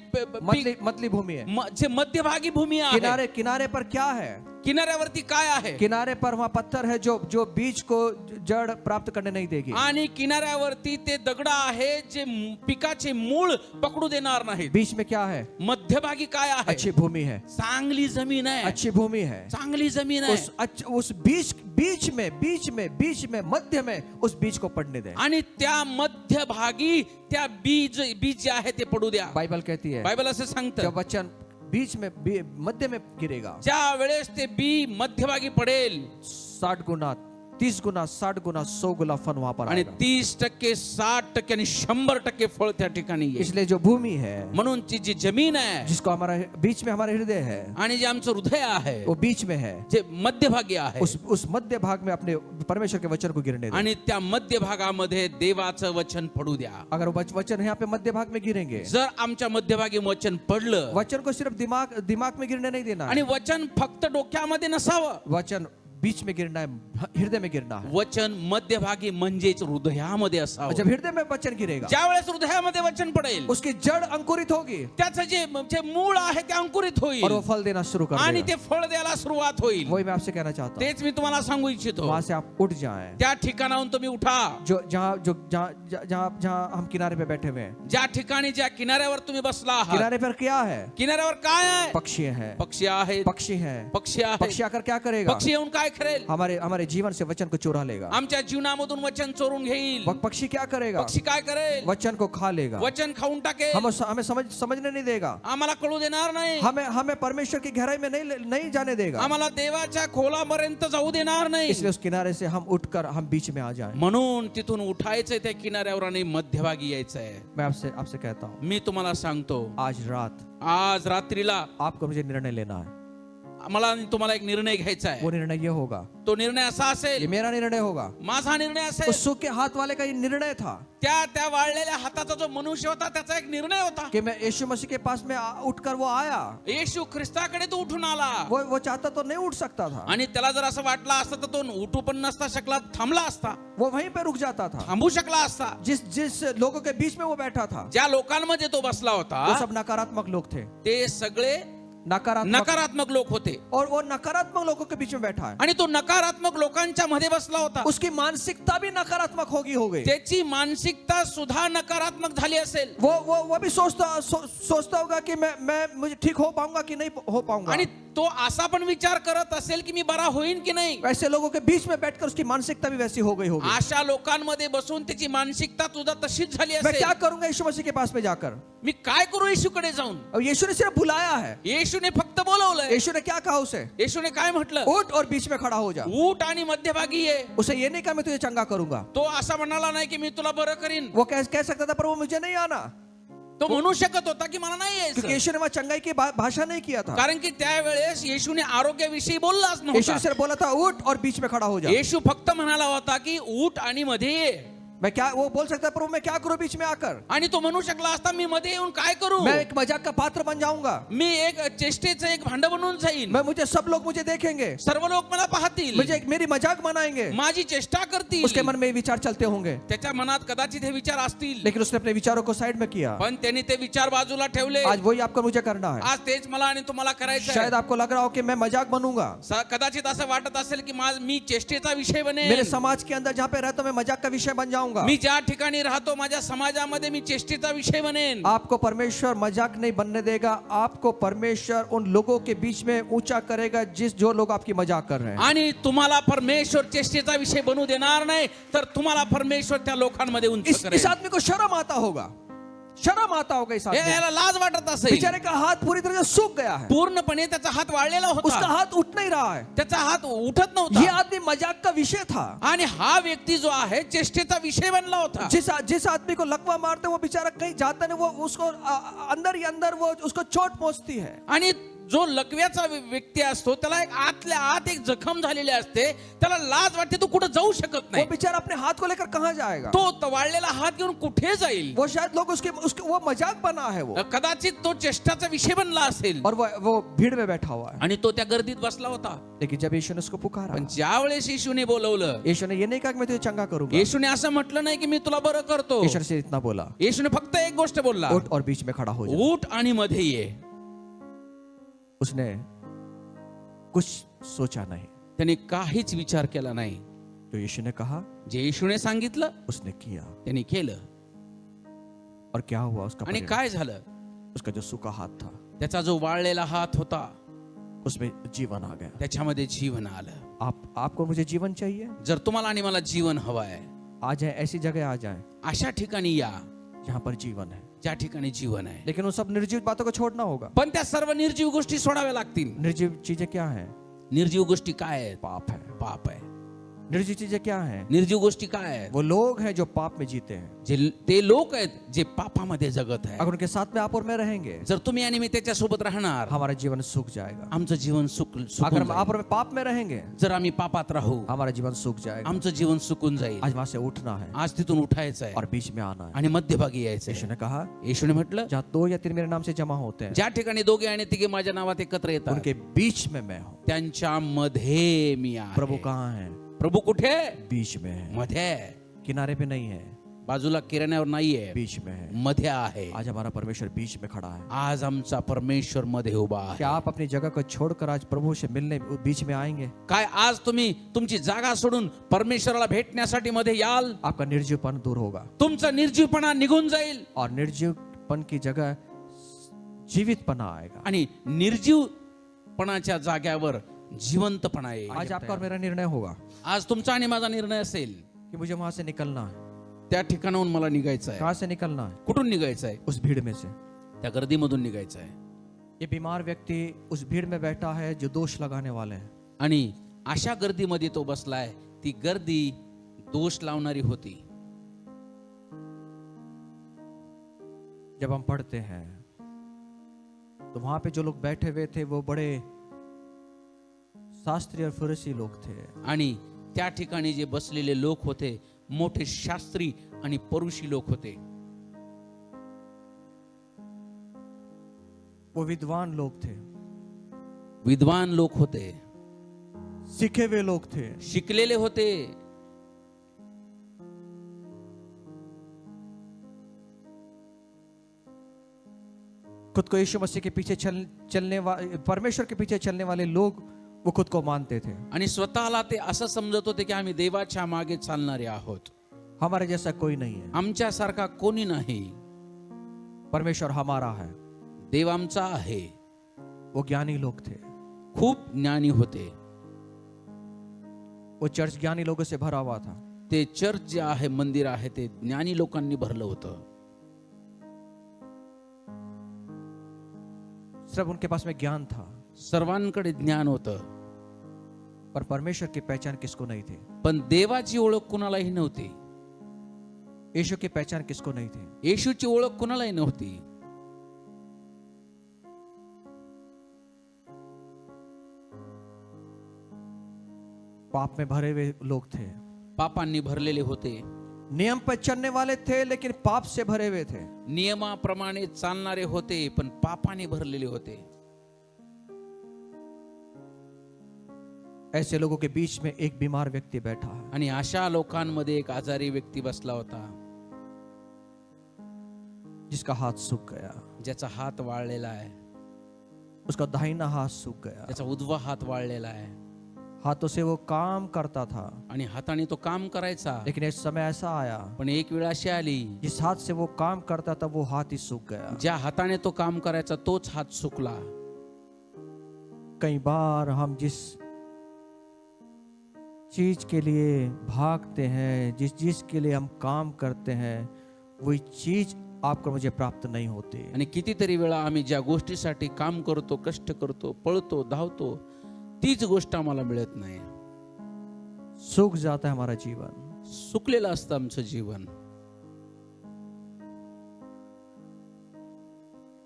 Speaker 1: मतली भूमि है।
Speaker 2: जे मध्यभागी भूमी आहे.
Speaker 1: किनारे पर क्या है?
Speaker 2: किनाऱ्यावरती काय आहे?
Speaker 1: किनारे पर वहां पत्थर है जो बीज को जड़ प्राप्त करने नहीं देगी।
Speaker 2: आणि किनाऱ्यावरती ते दगड आहे जे पिकाचे मूळ पकडू देणार नाहीत.
Speaker 1: बीच में क्या है?
Speaker 2: मध्यभागी काय आहे?
Speaker 1: अच्छी भूमि है,
Speaker 2: चांगली जमीन आहे.
Speaker 1: अच्छी भूमि है।
Speaker 2: चांगली जमीन आहे.
Speaker 1: उस बीच में मध्य में उस बीज को पड़ने दे।
Speaker 2: आणि त्या मध्यभागी त्या बीज जे आहे ते पडू द्या.
Speaker 1: बाइबल कहती है
Speaker 2: बायबल असं सांगतं,
Speaker 1: जब वचन बीच में मध्य में गिरेगा,
Speaker 2: ज्या वेळेस ते बी मध्यभागी पडेल
Speaker 1: 60 गुना 30 गुना 60 गुना 100 गुना फल वहां पर
Speaker 2: आणि
Speaker 1: आएगा।
Speaker 2: 30%, 60% आणि 100% फळ त्या ठिकाणी येईल.
Speaker 1: इसलिए जो भूमि है,
Speaker 2: म्हणून ती जी जमीन आहे
Speaker 1: जिसको हमारा बीच में हमारा हृदय है,
Speaker 2: आणि जे आमचं हृदय आहे
Speaker 1: वो बीच में है,
Speaker 2: जे मध्यभागी आहे,
Speaker 1: उस मध्य भाग में अपने परमेश्वर के वचन को गिरने दे।
Speaker 2: आणि त्या मध्यभागामध्ये देवाचं वचन पडू द्या.
Speaker 1: अगर वो वचन यहाँ पे मध्य भाग में गिरेंगे,
Speaker 2: जर आमच्या मध्यभागी वचन पडलं
Speaker 1: वचन को सिर्फ दिमाग में गिरने नहीं देना
Speaker 2: आणि
Speaker 1: है,
Speaker 2: वचन फक्त डोक्यामध्ये नसावं.
Speaker 1: वचन बीच में गिरना है, हृदय में गिरना है।
Speaker 2: वचन मध्यभागी म्हणजेच हृदयामध्ये असावं.
Speaker 1: जब हृदय में वचन गिरेगा,
Speaker 2: ज्या वेळेस हृदयामध्ये वचन पडेल,
Speaker 1: उसकी जड़ अंकुरित होगी
Speaker 2: त्याचं जे मूळ आहे ते अंकुरित
Speaker 1: और
Speaker 2: होईल
Speaker 1: वो फल देना शुरू कर
Speaker 2: आणि
Speaker 1: देगा।
Speaker 2: ते फळ द्यायला सुरुवात होईल.
Speaker 1: वही मैं आपसे कहना चाहता हूँ,
Speaker 2: तेच मी तुम्हाला सांगू इच्छितो.
Speaker 1: वहां से आप उठ जाएं,
Speaker 2: त्या ठिकाणाहून तुम्ही उठा.
Speaker 1: जहाँ हम किनारे पे बैठे हुए हैं।
Speaker 2: ज्या ठिकाणी ज्या किनाऱ्यावर तुम्ही बसला आहात,
Speaker 1: किनारे पर क्या है?
Speaker 2: किनाऱ्यावर काय आहे?
Speaker 1: पक्षी हैं,
Speaker 2: पक्षी आहेत.
Speaker 1: पक्षी हैं।
Speaker 2: पक्षी आहेत.
Speaker 1: पक्षी आकर क्या करेगा?
Speaker 2: पक्षी येऊन काय करेल?
Speaker 1: हमारे जीवन से वचन को चुरा लेगा।
Speaker 2: आमच्या जीवनामधून वचन चोरून घेईल.
Speaker 1: पक्षी क्या करेगा?
Speaker 2: पक्षी काय करेल?
Speaker 1: वचन को खा लेगा,
Speaker 2: वचन खाऊन टाकेल.
Speaker 1: हमें समझने नहीं देगा,
Speaker 2: आम्हाला कळू देणार नाही.
Speaker 1: हमें परमेश्वर की गहराई में नहीं जाने देगा।
Speaker 2: आम्हाला देवाच्या खोलापर्यंत जाऊ देणार नाही.
Speaker 1: इसलिए उस किनारे से हम उठकर हम बीच में आ जाएं।
Speaker 2: म्हणून तिथून उठायचंय त्या किनाऱ्यावर आणि मध्यभागी यायचंय.
Speaker 1: मैं आपसे कहता हूँ,
Speaker 2: मी तुम्हाला सांगतो,
Speaker 1: आज रात
Speaker 2: आज रात्रीला
Speaker 1: आपको मुझे निर्णय लेना है।
Speaker 2: मला आणि तुम्हाला एक निर्णय घ्यायचा आहे.
Speaker 1: वो निर्णय ये होगा,
Speaker 2: तो निर्णय असा
Speaker 1: ये
Speaker 2: असेल,
Speaker 1: मेरा निर्णय होगा.
Speaker 2: माझा निर्णय
Speaker 1: उस
Speaker 2: असेल.
Speaker 1: सूखे हाथ वाले का ये निर्णय था
Speaker 2: त्या वाळलेल्या हाताचा जो मनुष्य होता त्याचा एक निर्णय होता.
Speaker 1: कि मैं यीशु मसीह के पास में उठकर वो आया.
Speaker 2: येशू ख्रिस्ताकडे तो उठून आला
Speaker 1: वो चाहता तो नहीं उठ सकता था.
Speaker 2: आणि त्याला जर असं वाटलं असतं तर तो उठू पण नसता शकला, थांबला असता,
Speaker 1: वो वहीं पे रुक जाता था.
Speaker 2: थांबू शकला असता.
Speaker 1: जिस लोगों के बीच में वो बैठा था,
Speaker 2: ज्या लोकांमध्ये तो बसला
Speaker 1: वो
Speaker 2: होता
Speaker 1: सब नकारात्मक लोग थे.
Speaker 2: ते सगळे नकारात्मक लोक होते.
Speaker 1: और वो नकारात्मक लोगों के बीच में बैठा है.
Speaker 2: आणि तो नकारात्मक लोकांच्या मध्ये बसला होता.
Speaker 1: उसकी मानसिकता भी नकारात्मक हो गई.
Speaker 2: त्याची मानसिकता सुद्धा नकारात्मक झाली असेल.
Speaker 1: वो भी सोचता होगा कि मैं मुझे ठीक हो पाऊंगा कि नहीं हो पाऊंगा.
Speaker 2: आणि तो असा पण विचार करत असेल की मी बरा होईन की नाही.
Speaker 1: वैसे लोगों के बीच में बैठकर उसकी मानसिकता भी वैसी हो गई होगी.
Speaker 2: अशा लोकांमध्ये बसून त्याची मानसिकता सुद्धा तशीच झाली
Speaker 1: मैं क्या
Speaker 2: असेल.
Speaker 1: करूंगा यीशु मसीह के पास में जाकर.
Speaker 2: मी काय करू येशूकडे जाऊन.
Speaker 1: और यीशु ने सिर्फ बुलाया है.
Speaker 2: येशूने फक्त बोलवलंय.
Speaker 1: यीशु ने क्या कहा उसे?
Speaker 2: येशूने काय म्हटलं?
Speaker 1: उठ और बीच में खड़ा हो जा.
Speaker 2: उठ आणि मध्यभागी ये.
Speaker 1: उसे ये नहीं कहा मैं तुझे चंगा करूंगा.
Speaker 2: तो असा म्हणाला नाही की मी तुला बरं करीन.
Speaker 1: वो कह सकता था पर वो मुझे नहीं आना.
Speaker 2: तो म्हणू शकत होता की मला नाही
Speaker 1: क्योंकि
Speaker 2: यायचं.
Speaker 1: यीशु ने वहाँ चंगाई की भाषा नहीं किया था.
Speaker 2: कारण की त्यावेळेस येशूने आरोग्याविषयी बोललाच
Speaker 1: यीशु ने
Speaker 2: नव्हता.
Speaker 1: सिर्फ बोला था उठ और बीच में खड़ा हो जा.
Speaker 2: येशू फक्त म्हणाला होता की उठ आणि मध्ये ये.
Speaker 1: मैं क्या वो बोल सकता है प्रभु मैं क्या करूं बीच में आकर.
Speaker 2: आणि तो म्हणू शकला असता मी मध्ये येऊन काय करू.
Speaker 1: मैं एक मजाक का पात्र बन जाऊंगा.
Speaker 2: मी एक चेष्टेचं एक भांड बनून जाईन.
Speaker 1: मुझे सब लोग मुझे देखेंगे.
Speaker 2: सर्व लोक मला पाहतील.
Speaker 1: मुझे मेरी मजाक बनाएंगे.
Speaker 2: माझी चेष्टा करतील.
Speaker 1: उसके मन में ये विचार चलते होंगे.
Speaker 2: त्याच्या मनात कदाचित हे विचार असतील.
Speaker 1: लेकिन उसने अपने विचारों को साइड में किया.
Speaker 2: पण त्यांनी ते विचार बाजूला ठेवले.
Speaker 1: आज वही आपको मुझे करना है.
Speaker 2: आज तेच मला आणि तुम्हाला करायचं
Speaker 1: शायद
Speaker 2: आहे.
Speaker 1: आपको लग रहा हो कि मैं मजाक बनूंगा.
Speaker 2: कदाचित असं वाटत असेल की मी चेष्टेचा विषय
Speaker 1: मेरे
Speaker 2: बनेन.
Speaker 1: समाज के अंदर जहाँ पे रहता हूं मैं मजाक का विषय बन जाऊंगा.
Speaker 2: मी ज्या ठिकाणी राहतो माझ्या समाजामध्ये मी चेष्टेचा विषय बनेन.
Speaker 1: आपको परमेश्वर मजाक नहीं बनने देगा. आपको परमेश्वर उन लोगों के बीच में ऊंचा करेगा जो लोग आपकी मजाक कर रहे हैं.
Speaker 2: आणि तुम्हाला परमेश्वर चेष्टेचा विषय बनू देणार नाही तर तुम्हाला परमेश्वर त्या लोकांमध्ये उंच
Speaker 1: इस
Speaker 2: करेल.
Speaker 1: आदमी को शर्म आता होगा. शर्म आता होगा इस आदमी.
Speaker 2: याला लाज वाटत असेल.
Speaker 1: बेचारे का हाथ पूरी तरह से सूख गया है.
Speaker 2: पूर्णपणे त्याचा हात वाळलेला
Speaker 1: उसका
Speaker 2: होता.
Speaker 1: हाथ उठ नहीं रहा है.
Speaker 2: त्याचा हात उठत
Speaker 1: ये
Speaker 2: नव्हता.
Speaker 1: आदमी मजाक का विषय था.
Speaker 2: आणि हा व्यक्ती जो आहे चेष्टेचा विषय बनला होता.
Speaker 1: जिस आदमी को लकवा मारते वो बेचारा कहीं जाता नहीं. वो उसको अंदर ही अंदर वो उसको चोट पहुंचती है.
Speaker 2: आणि जो लकव्याचा व्यक्ती असतो त्याला एक आतल्या आत एक जखम झालेली असते. त्याला लाज वाटते, तो कुठे जाऊ शकत
Speaker 1: वो
Speaker 2: नाही.
Speaker 1: बेचारा अपने हाथ को लेकर कहां जाएगा.
Speaker 2: तो वाळलेला हात घेऊन कुठे जाईल.
Speaker 1: वो शायद लोग उसके वो मजाक बना है वो.
Speaker 2: कदाचित तो चेष्टाचा विषय बनला असेल.
Speaker 1: और वो भीड़ में बैठा हुआ है.
Speaker 2: आणि तो त्या गर्दीत बसला होता.
Speaker 1: लेकिन जब यीशु ने उसको पुकारा,
Speaker 2: पण ज्या वेळेस येशूने बोलवलं,
Speaker 1: यीशु ने ये नहीं कहा कि मैं तुझे चंगा करूंगा.
Speaker 2: येशूने असं म्हटलं नाही की मी तुला बरं करतो.
Speaker 1: यीशु ने सिर्फ इतना बोला,
Speaker 2: येशूने फक्त एक गोष्ट बोलला,
Speaker 1: उठ और बीच में खड़ा हो जा.
Speaker 2: उठ आणि मध्ये ये.
Speaker 1: उसने कुछ सोचा नहीं.
Speaker 2: त्याने काहीच विचार केला नाही.
Speaker 1: तो यीशु ने कहा,
Speaker 2: जे येशूने सांगितलं
Speaker 1: उसने किया.
Speaker 2: त्याने केलं.
Speaker 1: और क्या हुआ उसका
Speaker 2: आणि
Speaker 1: परिणाम?
Speaker 2: काय झालं.
Speaker 1: उसका जो सूखा हाथ था
Speaker 2: त्याचा जो वाळलेला हात होता
Speaker 1: उसमें जीवन आ गया.
Speaker 2: त्याच्यामध्ये जीवन आलं.
Speaker 1: आपको मुझे जीवन चाहिए.
Speaker 2: जर तुम्हाला आणि मला जीवन हवं आहे,
Speaker 1: आ जाए, ऐसी जगह आ जाए
Speaker 2: अशा ठिकाणी या
Speaker 1: जहाँ पर जीवन है.
Speaker 2: ज्या ठिकाणी जीवन आहे.
Speaker 1: लेकिन उन सब निर्जीव बातों को छोड़ना होगा.
Speaker 2: पण त्या सर्व निर्जीव गोष्टी सोडाव्या लागतील.
Speaker 1: निर्जीव चीजें क्या है?
Speaker 2: निर्जीव गोष्टी काय आहेत.
Speaker 1: पाप है.
Speaker 2: पाप आहे.
Speaker 1: निर्जीव चीजें क्या है?
Speaker 2: निर्जीव गोष्टी काय आहेत.
Speaker 1: वो लोग हैं जो पाप में जीते हैं.
Speaker 2: ते लोक आहेत जे पापामध्ये जगत आहे.
Speaker 1: अगर उनके साथ में आप और मैं रहेंगे,
Speaker 2: जर तुम्ही आणि मी त्याच्या सोबत राहणार,
Speaker 1: हमारा जीवन सूख जाएगा.
Speaker 2: आमचं जीवन सुकून
Speaker 1: अगर हम आप
Speaker 2: जाईल.
Speaker 1: और मैं पाप में रहेंगे,
Speaker 2: जर आम्ही पापात राहू,
Speaker 1: हमारा जीवन सूख जाएगा.
Speaker 2: आमचं जीवन सुकून जाईल.
Speaker 1: आज वहां से उठना है
Speaker 2: आज तिथून उठायचं आहे
Speaker 1: और बीच में आना है.
Speaker 2: आणि मध्यभागी यायचं
Speaker 1: यीशु
Speaker 2: आहे.
Speaker 1: ने कहा,
Speaker 2: येशूने म्हटलं,
Speaker 1: जहाँ 2 या 3 मेरे नाम से जमा होते हैं,
Speaker 2: ज्या ठिकाणी दोघे आणि तिघे माझ्या नावात एकत्र येतात
Speaker 1: उनके बीच में मैं हूँ.
Speaker 2: त्यांच्या मध्ये मी आहे.
Speaker 1: प्रभु कहाँ है?
Speaker 2: प्रभू कुठे.
Speaker 1: बीच में है.
Speaker 2: मध्ये आहे.
Speaker 1: किनारे पे नहीं है,
Speaker 2: बाजूला किराण्यावर नाहीये,
Speaker 1: बीच में है.
Speaker 2: मध्ये आहे.
Speaker 1: आज हमारा परमेश्वर बीच में खड़ा है.
Speaker 2: आज आमचा परमेश्वर मध्ये उभा आहे.
Speaker 1: क्या आप अपनी जगह को छोड़कर आज प्रभु से मिलने बीच में आएंगे?
Speaker 2: काय आज तुम्ही तुमची जागा सोडून परमेश्वराला भेटण्यासाठी मध्ये याल.
Speaker 1: आपका निर्जीवपन दूर होगा
Speaker 2: तुमचा निर्जीवपणा निघून जाईल
Speaker 1: और निर्जीवपन की जगह जीवितपना आएगा.
Speaker 2: आणि निर्जीवपणाच्या जाग्यावर जिवंतपणा येईल.
Speaker 1: आज आपका और मेरा निर्णय होगा
Speaker 2: आज तुमचा आणि माझा निर्णय असेल
Speaker 1: कि मुझे वहां से निकलना है.
Speaker 2: त्या ठिकाणाहून मला निघायचं आहे.
Speaker 1: कहां से निकलना है?
Speaker 2: कुठून निघायचं आहे.
Speaker 1: उस भीड़ में से.
Speaker 2: त्या गर्दीमधून निघायचं आहे.
Speaker 1: ये बीमार व्यक्ति उस भीड़ में बैठा है जो दोष लगाने वाले हैं.
Speaker 2: आणि अशा गर्दीमध्ये तो बसलाय. ती गर्दी दोष लावणारी होती.
Speaker 1: जब हम पढ़ते हैं तो वहां पे जो लोग बैठे हुए थे वो बड़े शास्त्री और फरीसी लोग थे।
Speaker 2: आणि त्या ठिकाणी जे बसलेले लोक होते मोठे शास्त्री आणि परुषी लोक होते.
Speaker 1: वो विद्वान लोग थे,
Speaker 2: विद्वान लोक होते,
Speaker 1: सीखे हुए लोग थे,
Speaker 2: शिकलेले होते.
Speaker 1: खुद को यीशु मसीह के पीछे चलने वाले, परमेश्वर के पीछे चलने वाले लोग वो खुद को मानते थे.
Speaker 2: आणि स्वतःला ते असं समजत होते की आम्ही देवाच्या मागे चालणारे आहोत.
Speaker 1: हमारे जैसा कोई नहीं है,
Speaker 2: आमच्यासारखा कोणी नाही,
Speaker 1: परमेश्वर हमारा है.
Speaker 2: देव आमचा आहे.
Speaker 1: वो ज्ञानी लोग थे,
Speaker 2: खूप ज्ञानी होते.
Speaker 1: वो चर्च ज्ञानी लोगों से भरा हुआ था.
Speaker 2: ते चर्च जे आहे, मंदिर आहे, ते ज्ञानी लोकांनी भरलं होतं.
Speaker 1: सब उनके पास में ज्ञान था,
Speaker 2: सर्वांकडे ज्ञान होतं,
Speaker 1: पर परमेश्वर की पहचान किसको नहीं थी.
Speaker 2: पण देवाची ओळख कुणालाही नव्हती.
Speaker 1: यीशु की पहचान किसको नहीं थी.
Speaker 2: येशूची ओळख कुणालाही नव्हती.
Speaker 1: पाप में भरे हुए लोग थे,
Speaker 2: पापांनी भरलेले होते,
Speaker 1: नियम पर चलने वाले थे लेकिन पाप से भरे हुए थे.
Speaker 2: नियमाप्रमाणे चालणारे होते पण पापाने भरलेले होते.
Speaker 1: ऐसे लोगों के बीच में एक बीमार व्यक्ति बैठा है.
Speaker 2: आणि अशा लोकांमध्ये एक आजारी व्यक्ती बसला होता,
Speaker 1: जिसका हाथ सूख गया,
Speaker 2: ज्याचा हात वाळलेला आहे,
Speaker 1: उसका दाहिना हाथ सूख गया.
Speaker 2: त्याचा उजवा हात वाळलेला आहे.
Speaker 1: हाथों से वो काम करता था,
Speaker 2: आणि हाताने तो काम करायचा.
Speaker 1: लेकिन एक समय ऐसा आया
Speaker 2: पण एक वेळ अशी आली,
Speaker 1: जिस हाथ से वो काम करता था वो हाथ ही सूख गया.
Speaker 2: ज्या हाताने तो काम करायचा तोच हात सुकला.
Speaker 1: कई बार हम जिस चीज के लिए भागते हैं, जिस चीज के लिए हम काम करते हैं, वही चीज आपको मुझे प्राप्त नहीं होती.
Speaker 2: आणि कितीतरी वेळा आम्ही ज्या गोष्टीसाठी काम करतो, कष्ट करतो, पळतो, धावतो, तीच गोष्ट आम्हाला मिळत नाही.
Speaker 1: सूख जाता है हमारा जीवन.
Speaker 2: सुकलेलं असतं आमचं जीवन.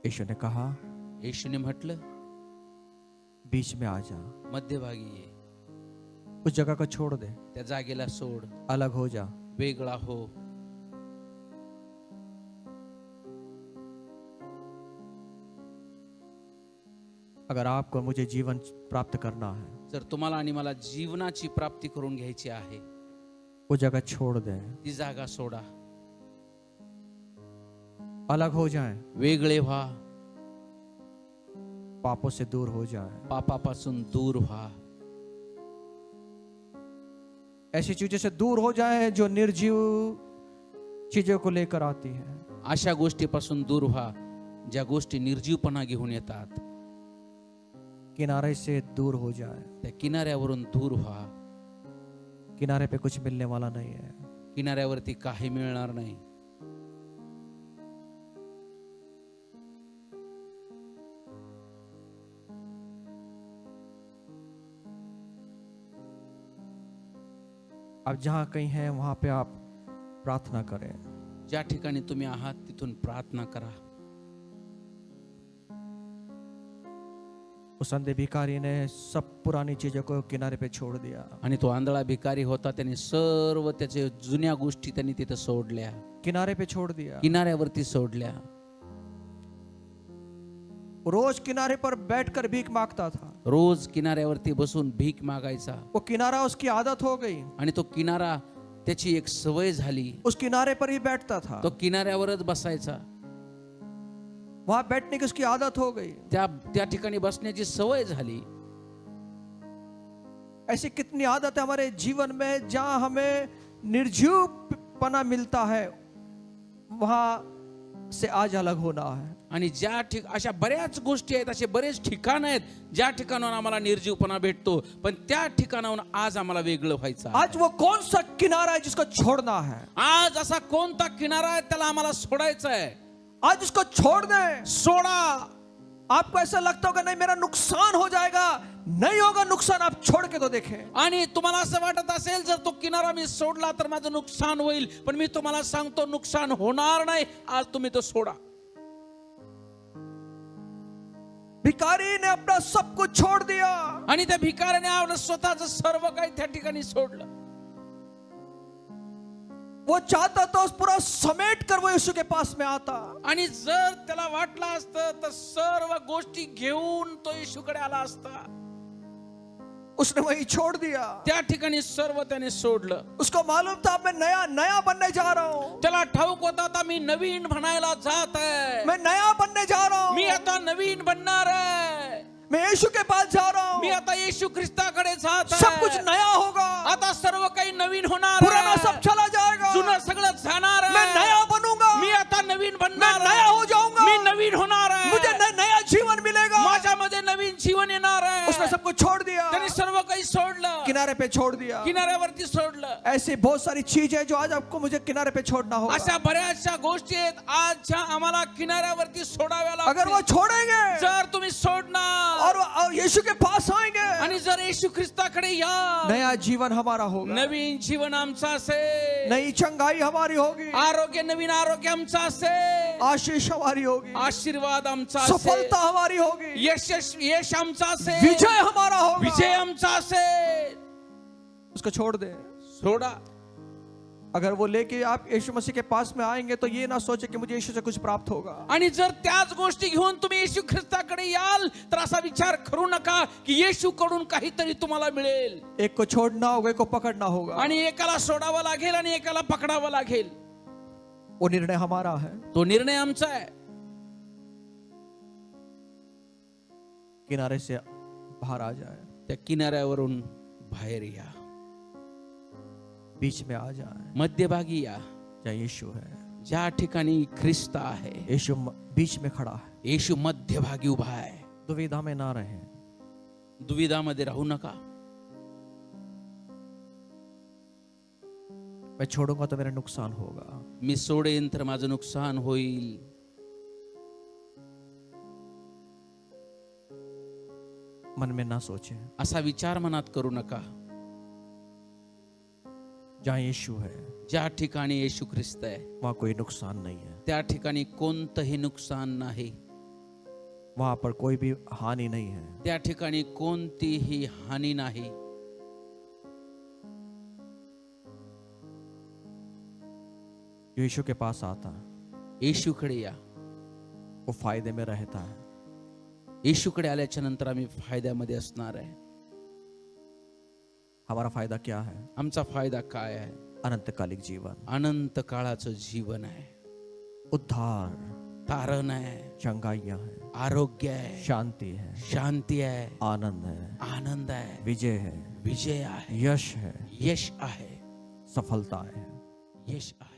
Speaker 1: यीशु ने कहा,
Speaker 2: येशूने म्हटलं,
Speaker 1: बीच में आ जा,
Speaker 2: मध्यभागी ये,
Speaker 1: उस जगह को छोड़ दे,
Speaker 2: त्या जागेला सोड,
Speaker 1: अलग हो जा.
Speaker 2: वेगळा हो.
Speaker 1: अगर आपको मुझे जीवन प्राप्त करना है,
Speaker 2: जर तुम्हाला आणि मला जीवनाची प्राप्ती करून घ्यायची आहे,
Speaker 1: वो जगह छोड़ दे,
Speaker 2: ती जागा सोडा,
Speaker 1: अलग हो जाए,
Speaker 2: वेगळे व्हा,
Speaker 1: पापों से दूर हो जाए.
Speaker 2: पापापासून दूर व्हा,
Speaker 1: ऐसी चीजों से दूर हो जाए जो निर्जीव चीजों को लेकर आती है.
Speaker 2: अशा गोष्टीपासून दूर व्हा ज्या गोष्टी निर्जीवपणा घेऊन येतात.
Speaker 1: किनारे से दूर हो जाए.
Speaker 2: त्या किनाऱ्यावरून दूर व्हा.
Speaker 1: किनारे पे कुछ मिलने वाला नहीं है.
Speaker 2: किनाऱ्यावरती काही मिळणार नाही.
Speaker 1: आप जहां कहीं हैं वहां पे आप प्रार्थना करें.
Speaker 2: ज्या ठिकाणी तुम्ही आहात तिथून प्रार्थना करा.
Speaker 1: उस अंधे भिखारी ने सब पुरानी चीजों को किनारे पे छोड़ दिया.
Speaker 2: आणि तो आंधळा भिकारी होता, त्याने सर्व त्याचे जुन्या गोष्टी त्यांनी तिथं सोडल्या,
Speaker 1: किनारे पे छोड़ दिया.
Speaker 2: किनाऱ्यावरती सोडल्या.
Speaker 1: रोज किनारे पर बैठकर भीख मांगता था.
Speaker 2: रोज किनाऱ्यावरती बसून भीक मागायचा.
Speaker 1: वो किनारा उसकी आदत हो गई.
Speaker 2: आणि तो किनारा त्याची एक सवय झाली.
Speaker 1: उस किनारे पर ही बैठता था.
Speaker 2: तो किनाऱ्यावरच बसायचा.
Speaker 1: वहां बैठने की उसकी आदत हो गई.
Speaker 2: त्या ठिकाणी बसण्याची सवय झाली.
Speaker 1: ऐसी कितनी आदत है हमारे जीवन में जहां हमें निर्जीवपना मिलता है, वहां से आज अलग होना है.
Speaker 2: आणि अशा बऱ्याच गोष्टी आहेत, असे बरेच ठिकाण आहेत ज्या ठिकाणाहून आम्हाला निर्जीवपणा भेटतो, पण त्या ठिकाणाहून आज आम्हाला वेगळं व्हायचं.
Speaker 1: आज वो कौन सा किनारा है जिसको छोड़ना है.
Speaker 2: आज असा कोणता किनारा आहे त्याला आम्हाला सोडायचा आहे.
Speaker 1: आज उसको छोड़ दे.
Speaker 2: सोडा.
Speaker 1: आपको ऐसा लगता होगा नहीं मेरा नुकसान हो जाएगा, नहीं होगा नुकसान. आप छोड़ के तो देखें.
Speaker 2: आणि तुम्हाला असं वाटत असेल जर तो किनारा मी सोडला तर माझं नुकसान होईल, पण मी तुम्हाला सांगतो नुकसान होणार नाही. आज तुम्ही तो सोडा.
Speaker 1: भिखारी ने अपना सब कुछ छोड़ दिया.
Speaker 2: आणि त्या भिकाऱ्याने आपलं स्वतःच सर्व काही त्या ठिकाणी सोडलं.
Speaker 1: वो चाहता तो उस पूरा समेट कर वो यीशु के पास में आता.
Speaker 2: आणि जर त्याला वाटलं असतं तर सर्व गोष्टी घेऊन तो येशूकडे आला असता.
Speaker 1: उसने वही छोड़ दिया.
Speaker 2: त्या ठिकाणी सर्व त्याने सोडलं.
Speaker 1: उसको मालूम था मैं नया नया बनने जा रहा हूँ.
Speaker 2: त्याला ठाऊक होता आता मी नवीन बनायला जात आहे.
Speaker 1: मैं नया बनने जा रहा हूँ.
Speaker 2: मी आता नवीन बनणार आहे.
Speaker 1: मैं यीशु के पास जा रहा हूँ.
Speaker 2: मी आता येशू ख्रिस्ताकडे जात आहे.
Speaker 1: सब कुछ नया होगा.
Speaker 2: आता सर्व काही नवीन होणार
Speaker 1: पुराना
Speaker 2: आहे.
Speaker 1: सब चला जाएगा.
Speaker 2: जुनं सगळं जाणार आहे.
Speaker 1: मैं नया बनूंगा.
Speaker 2: मी आता नवीन
Speaker 1: मैं
Speaker 2: बनणार
Speaker 1: नया
Speaker 2: आहे.
Speaker 1: हो जाऊंगा.
Speaker 2: मी नवीन होणार आहे.
Speaker 1: मुझे नया जीवन मिलेगा.
Speaker 2: माझ्यामध्ये नवीन जीवन येणार आहे.
Speaker 1: उसने सब कुछ छोड़ दिया.
Speaker 2: त्याने सर्व काही सोडलं.
Speaker 1: किनारे पे छोड़ दिया.
Speaker 2: किनाऱ्यावरती सोडलं.
Speaker 1: ऐसी बहुत सारी चीजें जो आज आपको मुझे किनारे पे छोड़ना होगा.
Speaker 2: अशा बऱ्याचशा गोष्टी आहेत आज ज्या आम्हाला किनाऱ्यावरती सोडाव्या
Speaker 1: अगर वो
Speaker 2: लागतील.
Speaker 1: छोड़ेंगे
Speaker 2: जर तुम्ही सोडणार
Speaker 1: और यीशु के पास आएंगे
Speaker 2: आणि जर येशू ख्रिस्ताकडे या
Speaker 1: नया जीवन हमारा होगा.
Speaker 2: नवीन जीवन आमचं असेल.
Speaker 1: नई चंगाई हमारी होगी.
Speaker 2: आरोग्य नवीन आरोग्य आमचं असेल.
Speaker 1: आशीष हमारी होगी.
Speaker 2: आशीर्वाद आमचा असेल.
Speaker 1: सफलता हमारी होगी.
Speaker 2: यश आमचा असेल.
Speaker 1: विजय हमारा होगा.
Speaker 2: विजय आमचा असेल.
Speaker 1: उसको छोड़ दे.
Speaker 2: सोडा.
Speaker 1: अगर वो लेके आप यीशु मसीह के पास में आएंगे तो ये ना सोचे कि मुझे यीशु से कुछ प्राप्त होगा.
Speaker 2: आणि जर त्याच गोष्टी घेऊन तुम्ही येशू ख्रिस्ताकडे याल तर असा विचार करू नका की येशू कडून काहीतरी तुम्हाला मिळेल.
Speaker 1: एक को छोड़ना होगा, एक को पकड़ना होगा.
Speaker 2: आणि एकाला सोडावं लागेल आणि एकाला पकडावं लागेल.
Speaker 1: वो निर्णय हमारा है.
Speaker 2: तो निर्णय आमचा आहे.
Speaker 1: किनारे से बाहर आ जाए.
Speaker 2: त्या किनाऱ्यावरून बाहेर या.
Speaker 1: बीच में आ जाए.
Speaker 2: मध्यभागी या.
Speaker 1: जहाँ यीशु है.
Speaker 2: ज्या ठिकाणी ख्रिस्त आहे.
Speaker 1: यीशु बीच में खड़ा है.
Speaker 2: येशू मध्यभागी उभा आहे.
Speaker 1: दुविधा में ना रहे.
Speaker 2: दुविधामध्ये राहू नका.
Speaker 1: मैं छोड़ूंगा तो मेरा नुकसान होगा.
Speaker 2: मी सोडेन तर माझं नुकसान होईल.
Speaker 1: मन में ना सोचे.
Speaker 2: असा विचार मनात करू नका.
Speaker 1: जहाँ यीशु है
Speaker 2: ज्या ठिकाणी येशू ख्रिस्त आहे
Speaker 1: वहाँ कोई नुकसान नहीं है.
Speaker 2: त्या ठिकाणी कोणतंही नुकसान नाही.
Speaker 1: वहां पर कोई भी हानि नहीं है.
Speaker 2: त्या ठिकाणी कोणतीही हानी नाही.
Speaker 1: जो यीशु के पास आता
Speaker 2: येशूकडे या.
Speaker 1: वो फायदे में रहता है.
Speaker 2: येशूकडे आल्याच्या नंतर आम्ही फायद्यामध्ये असणार आहे.
Speaker 1: हमारा फायदा क्या है?
Speaker 2: आमचा फायदा काय आहे?
Speaker 1: अनंतकालिक जीवन.
Speaker 2: अनंत काळाचं जीवन आहे.
Speaker 1: उद्धार.
Speaker 2: तारण आहे.
Speaker 1: चंगाइयां है.
Speaker 2: आरोग्य आहे.
Speaker 1: शांति है.
Speaker 2: शांती आहे.
Speaker 1: आनंद है.
Speaker 2: आनंद आहे.
Speaker 1: विजय है.
Speaker 2: विजय आहे.
Speaker 1: यश है.
Speaker 2: यश आहे.
Speaker 1: सफलता है.
Speaker 2: यश आहे.